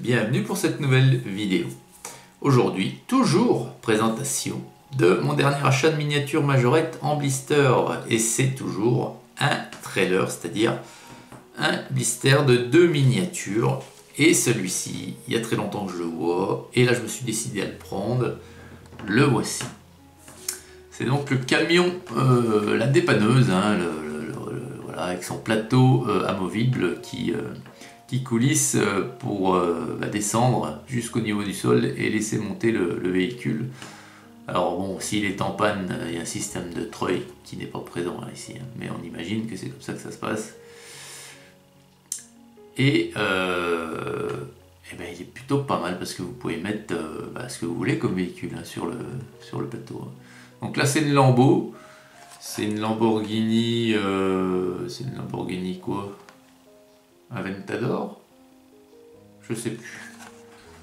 bienvenue pour cette nouvelle vidéo. Aujourd'hui, toujours présentation de mon dernier achat de miniature majorette en blister, et c'est toujours un trailer, c'est-à-dire un blister de 2 miniatures, et celui-ci, il y a très longtemps que je le vois, et là je me suis décidé à le prendre, le voici. C'est donc le camion, la dépanneuse, hein, voilà, avec son plateau amovible qui coulisse pour descendre jusqu'au niveau du sol et laisser monter le véhicule. Alors bon, s'il est en panne, il y a un système de treuil qui n'est pas présent ici, hein, mais on imagine que c'est comme ça que ça se passe. Et il est plutôt pas mal parce que vous pouvez mettre ce que vous voulez comme véhicule, hein, sur le plateau. Hein. Donc là c'est une Lambo, c'est une Lamborghini, quoi? Aventador? Je sais plus.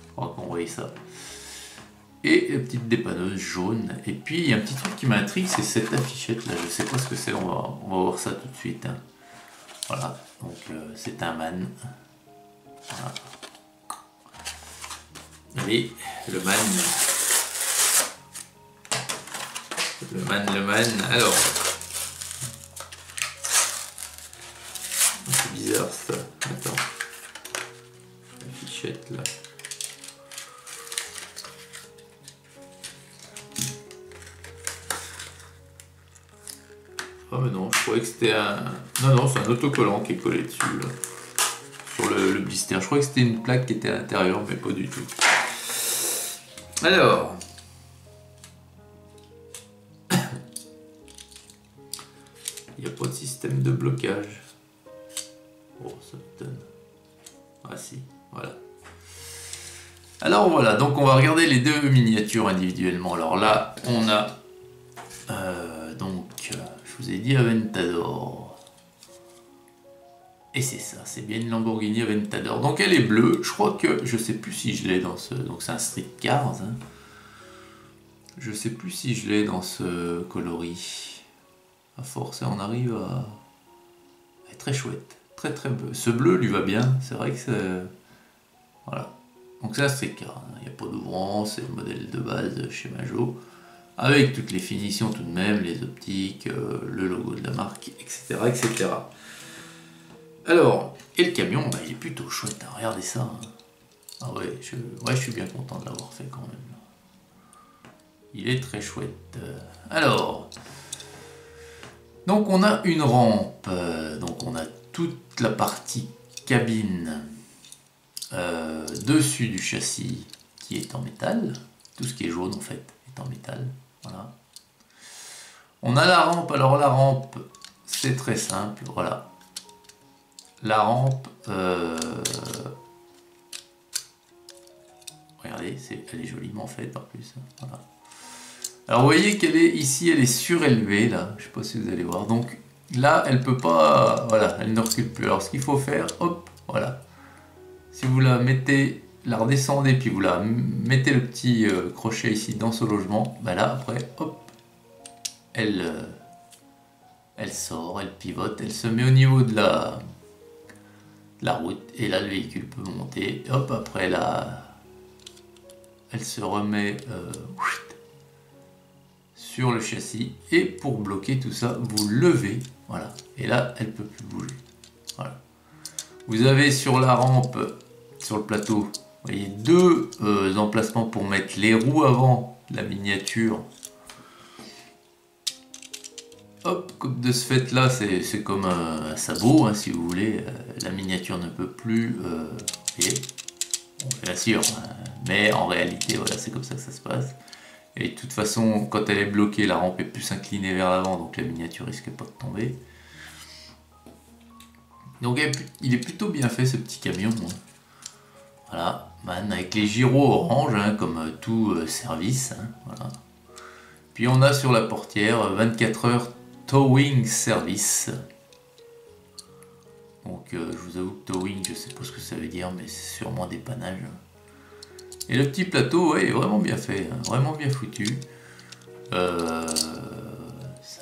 Je crois qu'on voyait ça. Et une petite dépanneuse jaune. Et puis il y a un petit truc qui m'intrigue, c'est cette affichette là. Je sais pas ce que c'est, on va voir ça tout de suite. Hein. Voilà, donc c'est un man. Voilà. Allez, le man. Le man. Alors. C'est bizarre ça. Attends. L'affichette là. Oh mais non, je croyais que c'était un... Non, c'est un autocollant qui est collé dessus là. Sur le blister. Je croyais que c'était une plaque qui était à l'intérieur, mais pas du tout. Alors... Il n'y a pas de système de blocage. Oh, ça m'étonne. Ah si, voilà. Alors voilà, donc on va regarder les deux miniatures individuellement. Alors là, on a... je vous ai dit Aventador. Et c'est ça, c'est bien une Lamborghini Aventador. Donc elle est bleue, je crois que... Je sais plus si je l'ai dans ce... Donc c'est un Street Cars. Hein. Je sais plus si je l'ai dans ce coloris. À force, on arrive à... Elle est très chouette. Très bleu. Ce bleu lui va bien, c'est vrai que c'est... Voilà. Donc c'est un Street Car. Il n'y a pas d'ouvrant, c'est le modèle de base chez Majo. Avec toutes les finitions tout de même, les optiques, le logo de la marque, etc. etc. Alors, et le camion, il est plutôt chouette, hein. Regardez ça. Hein. Ah ouais, je suis bien content de l'avoir fait quand même. Il est très chouette. Alors, donc on a une rampe, donc on a toute la partie cabine dessus du châssis qui est en métal. Tout ce qui est jaune en fait est en métal. Voilà. On a la rampe, alors la rampe c'est très simple, voilà. La rampe, regardez, elle est joliment faite en plus. Voilà. Alors vous voyez qu'elle est ici, elle est surélevée là, je sais pas si vous allez voir. Donc là, elle peut pas, voilà, elle ne recule plus. Alors ce qu'il faut faire, hop, voilà. Si vous la mettez, la redescendez, puis vous la mettez le petit crochet ici dans ce logement, là après, hop, elle sort, elle pivote, elle se met au niveau de la route, et là le véhicule peut monter. Hop, après là, elle se remet sur le châssis, et pour bloquer tout ça, vous levez, voilà, et là elle peut plus bouger. Voilà. Vous avez sur la rampe, sur le plateau, vous voyez deux emplacements pour mettre les roues avant la miniature. Hop, comme de ce fait là, c'est comme un sabot, hein, si vous voulez. La miniature ne peut plus, voyez, bon, bien sûr, hein, mais en réalité, voilà, c'est comme ça que ça se passe. Et de toute façon, quand elle est bloquée, la rampe est plus inclinée vers l'avant, donc la miniature risque pas de tomber. Donc il est plutôt bien fait ce petit camion. Hein. Voilà, man, avec les gyros orange, hein, comme tout service. Hein, voilà. Puis on a sur la portière 24 heures towing service. Donc je vous avoue que towing, je sais pas ce que ça veut dire, mais c'est sûrement dépannage. Et le petit plateau, ouais, est vraiment bien fait, hein, vraiment bien foutu. C'est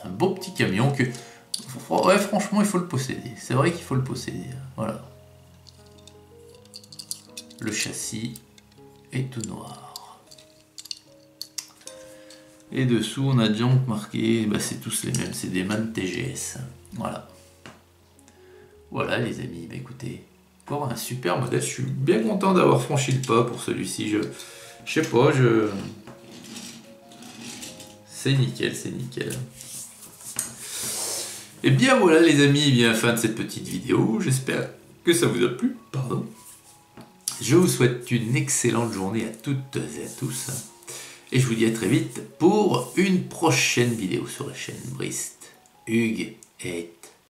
un beau petit camion que... Ouais, franchement, il faut le posséder. C'est vrai qu'il faut le posséder. Voilà. le châssis est tout noir. Et dessous, on a donc marqué, bah, c'est tous les mêmes, c'est des MAN TGS. Voilà. Voilà les amis, bah, écoutez, encore un super modèle. Je suis bien content d'avoir franchi le pas pour celui-ci. Je sais pas, c'est nickel, c'est nickel. Et bien voilà les amis, bien fin de cette petite vidéo. J'espère que ça vous a plu. Pardon. Je vous souhaite une excellente journée à toutes et à tous. Et je vous dis à très vite pour une prochaine vidéo sur la chaîne Brist, Hugues et